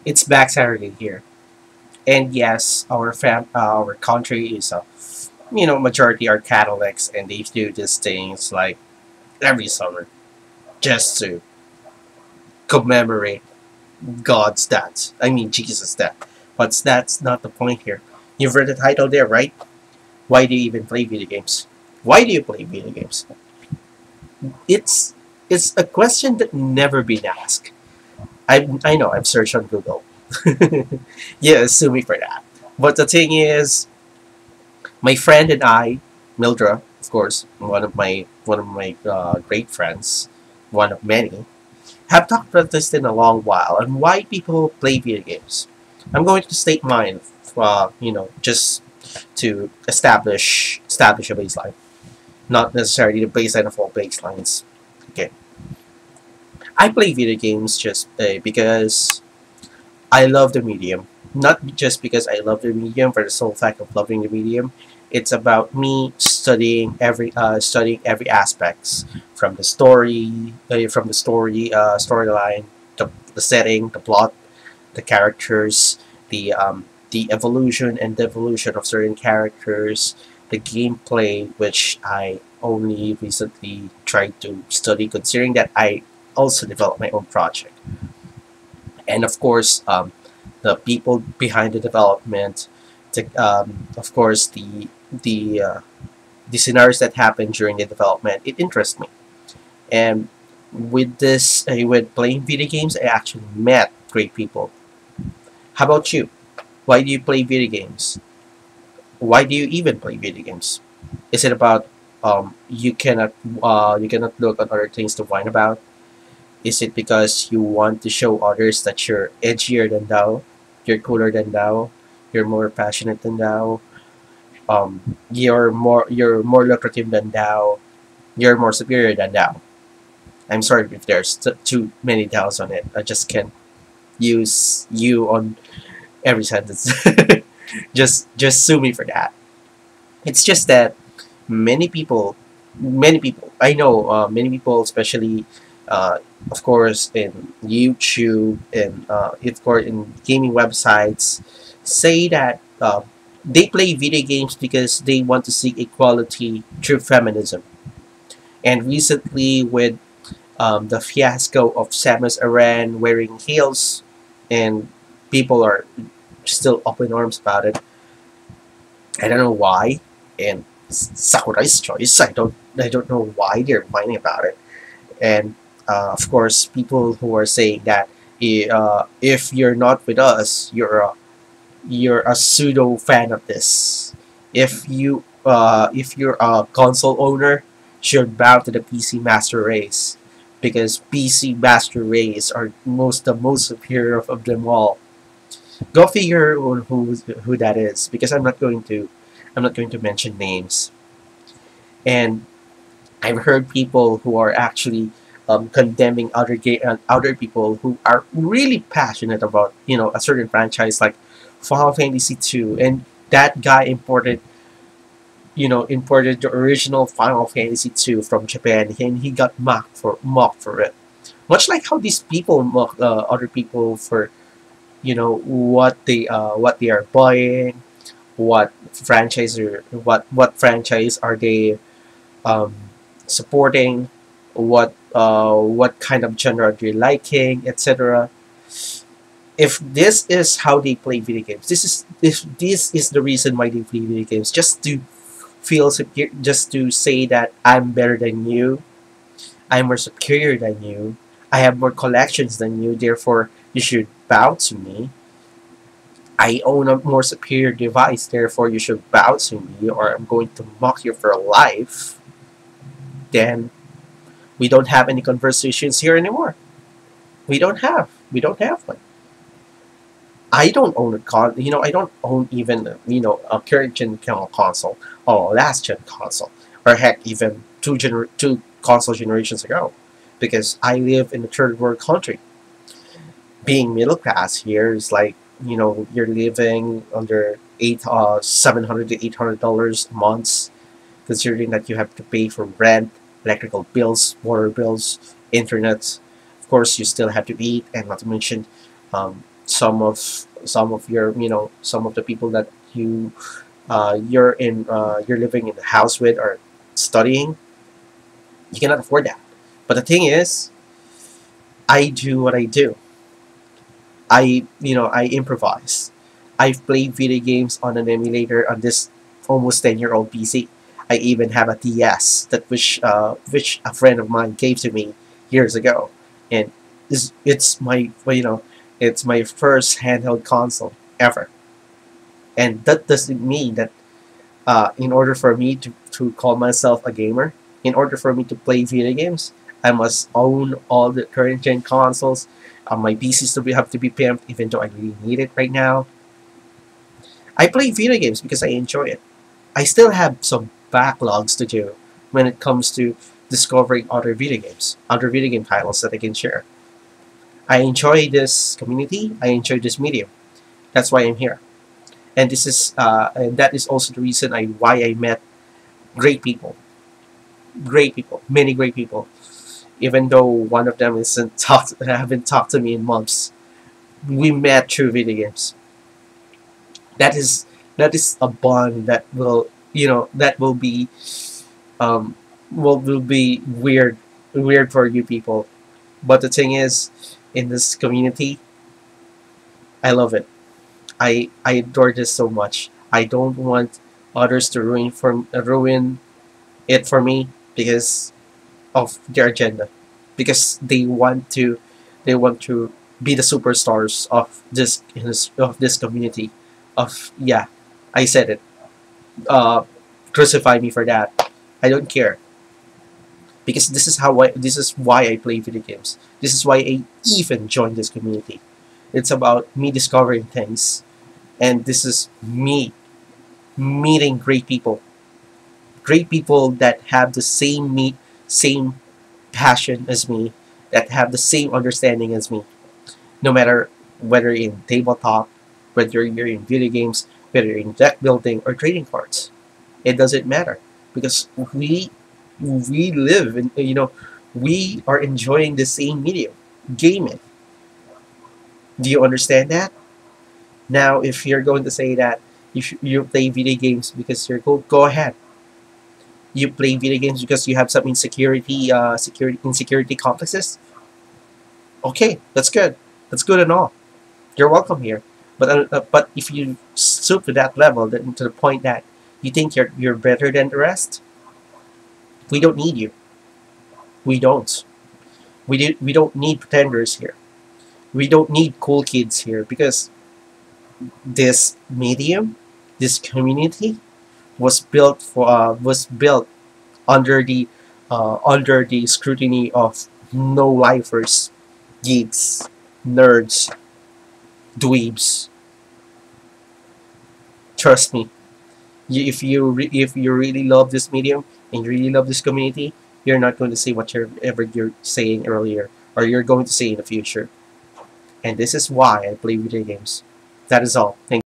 It's back Saturday here, and yes, our country is a majority are Catholics, and they do these things like every summer just to commemorate God's death. I mean Jesus' death. But that's not the point here. You've read the title there, right? Why do you even play video games? Why do you play video games? It's it's a question that never been asked. I know I've searched on Google. Yeah, sue me for that. But the thing is, my friend and I, Mildra, of course, one of my great friends, one of many, have talked about this in a long while and why people play video games. I'm going to state mine, just to establish a baseline, not necessarily the baseline of all baselines. Okay, I play video games just because I love the medium. Not just because I love the medium for the sole fact of loving the medium. It's about me studying every aspects from the storyline, the setting, the plot, the characters, the evolution and devolution of certain characters, the gameplay, which I only recently tried to study, considering that I also developed my own project, and of course, the people behind the development, of course, the scenarios that happen during the development. It interests me, and with playing video games, I actually met great people. How about you? Why do you play video games? Why do you even play video games? Is it about you cannot look at other things to whine about? Is it because you want to show others that you're edgier than thou, you're cooler than thou, you're more passionate than thou, you're more lucrative than thou, you're more superior than thou? I'm sorry if there's too many thous on it. I just can't use you on every sentence. Just sue me for that. It's just that many people, many people I know, many people, especially, uh, of course, in YouTube and of course in gaming websites, say that they play video games because they want to seek equality through feminism. And recently, with the fiasco of Samus Aran wearing heels, and people are still up in arms about it. I don't know why, and Sakurai's choice. I don't know why they're whining about it. And of course, people who are saying that if you're not with us, you're a pseudo fan of this. If you're a console owner, should bow to the PC Master Race, because PC Master Race are the most superior of them all. Go figure on who that is, because I'm not going to mention names. And I've heard people who are actually condemning other people who are really passionate about a certain franchise like Final Fantasy 2, and that guy imported the original Final Fantasy 2 from Japan, and he got mocked for it. Much like how these people mock other people for what they are buying, what franchise are they um, supporting, what kind of genre they're liking, etc. If this is how they play video games, if this is the reason why they play video games, just to feel superior, just to say that I'm better than you, I'm more superior than you, I have more collections than you, therefore you should bow to me. I own a more superior device, therefore you should bow to me, or I'm going to mock you for life. Then we don't have any conversations here anymore. We don't have one. I don't own I don't own even a current gen console or last gen console, or heck, even two console generations ago, because I live in a third world country. Being middle class here is like, you're living under 700 to $800 a month, considering that you have to pay for rent, electrical bills, water bills, internet. Of course, you still have to eat, and not to mention, some of your, some of the people that you're living in the house with or studying. You cannot afford that. But the thing is, I do what I do. I improvise. I've played video games on an emulator on this almost 10-year-old PC. I even have a DS that which a friend of mine gave to me years ago, and it's my, it's my first handheld console ever. And that doesn't mean that in order for me to call myself a gamer, in order for me to play video games, I must own all the current gen consoles. My PCs have to be pimped, even though I really need it right now. I play video games because I enjoy it. I still have some backlogs to do when it comes to discovering other video game titles that I can share. I enjoy this community. I enjoy this medium. That's why I'm here. And that is also the reason why I met great people, many great people. Even though one of them isn't talked, haven't talked to me in months, we met through video games. That is a bond that will, that will be will be weird for you people. But the thing is, in this community, I love it. I adore this so much. I don't want others to ruin it for me because of their agenda, because they want to be the superstars of this community. Of Yeah, I said it. Uh, Crucify me for that. I don't care, because this is why I play video games. This is why I even joined this community. It's about me discovering things, and this is me meeting great people that have the same passion as me, that have the same understanding as me. No matter whether in tabletop, whether you're in video games, whether you're in deck building or trading cards, it doesn't matter, because we live in, we are enjoying the same medium, gaming. Do you understand that? Now, if you're going to say that you play video games because go ahead. You play video games because you have some insecurity complexes. Okay, that's good. That's good and all. You're welcome here. But if you stoop to that level, then to the point that you think you're better than the rest, we don't need you. We don't. We don't need pretenders here. We don't need cool kids here, because this medium, this community, was built under the scrutiny of no lifers, geeks, nerds, dweebs. Trust me. If you really love this medium and you really love this community, you're not going to say whatever you're saying earlier, or you're going to say in the future. And this is why I play video games. That is all. Thank